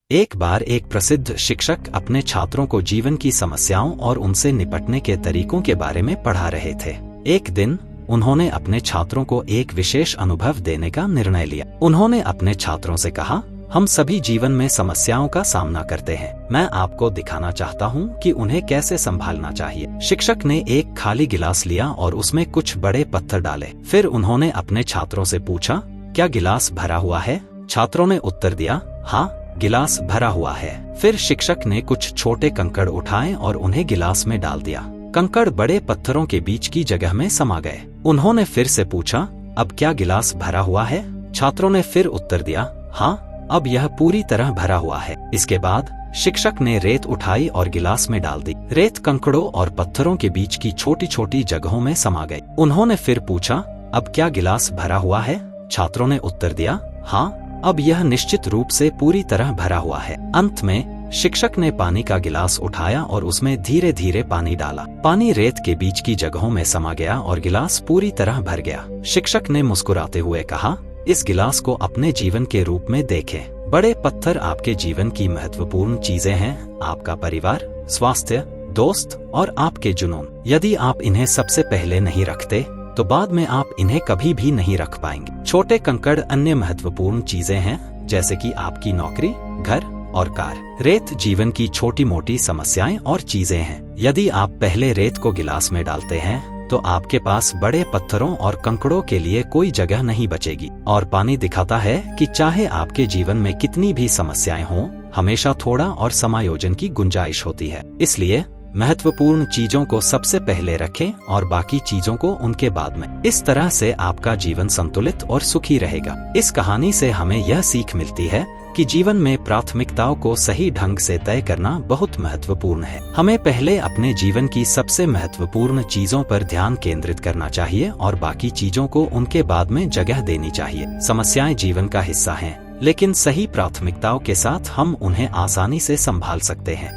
एक बार एक प्रसिद्ध शिक्षक अपने छात्रों को जीवन की समस्याओं और उनसे निपटने के तरीकों के बारे में पढ़ा रहे थे। एक दिन उन्होंने अपने छात्रों को एक विशेष अनुभव देने का निर्णय लिया। उन्होंने अपने छात्रों से कहा, हम सभी जीवन में समस्याओं का सामना करते हैं। मैं आपको दिखाना चाहता हूँ कि उन्हें कैसे संभालना चाहिए। शिक्षक ने एक खाली गिलास लिया और उसमें कुछ बड़े पत्थर डाले। फिर उन्होंने अपने छात्रों से पूछा, क्या गिलास भरा हुआ है? छात्रों ने उत्तर दिया, हाँ, गिलास भरा हुआ है। फिर शिक्षक ने कुछ छोटे कंकड़ उठाए और उन्हें गिलास में डाल दिया। कंकड़ बड़े पत्थरों के बीच की जगह में समा गए। उन्होंने फिर से पूछा, अब क्या गिलास भरा हुआ है? छात्रों ने फिर उत्तर दिया, हाँ, अब यह पूरी तरह भरा हुआ है। इसके बाद शिक्षक ने रेत उठाई और गिलास में डाल दी। रेत कंकड़ों और पत्थरों के बीच की छोटी छोटी जगहों में समा गई। उन्होंने फिर पूछा, अब क्या गिलास भरा हुआ है? छात्रों ने उत्तर दिया, हाँ, अब यह निश्चित रूप से पूरी तरह भरा हुआ है। अंत में शिक्षक ने पानी का गिलास उठाया और उसमें धीरे धीरे पानी डाला। पानी रेत के बीच की जगहों में समा गया और गिलास पूरी तरह भर गया। शिक्षक ने मुस्कुराते हुए कहा, इस गिलास को अपने जीवन के रूप में देखें। बड़े पत्थर आपके जीवन की महत्वपूर्ण चीजें हैं, आपका परिवार, स्वास्थ्य, दोस्त और आपके जुनून। यदि आप इन्हें सबसे पहले नहीं रखते तो बाद में आप इन्हें कभी भी नहीं रख पाएंगे। छोटे कंकड़ अन्य महत्वपूर्ण चीजें हैं, जैसे कि आपकी नौकरी, घर और कार। रेत जीवन की छोटी मोटी समस्याएं और चीजें हैं। यदि आप पहले रेत को गिलास में डालते हैं तो आपके पास बड़े पत्थरों और कंकड़ों के लिए कोई जगह नहीं बचेगी। और पानी दिखाता है कि चाहे आपके जीवन में कितनी भी समस्याएं हों, हमेशा थोड़ा और समायोजन की गुंजाइश होती है। इसलिए महत्वपूर्ण चीजों को सबसे पहले रखें और बाकी चीजों को उनके बाद में। इस तरह से आपका जीवन संतुलित और सुखी रहेगा। इस कहानी से हमें यह सीख मिलती है कि जीवन में प्राथमिकताओं को सही ढंग से तय करना बहुत महत्वपूर्ण है। हमें पहले अपने जीवन की सबसे महत्वपूर्ण चीजों पर ध्यान केंद्रित करना चाहिए और बाकी चीजों को उनके बाद में जगह देनी चाहिए। समस्याएं जीवन का हिस्सा हैं, लेकिन सही प्राथमिकताओं के साथ हम उन्हें आसानी से संभाल सकते हैं।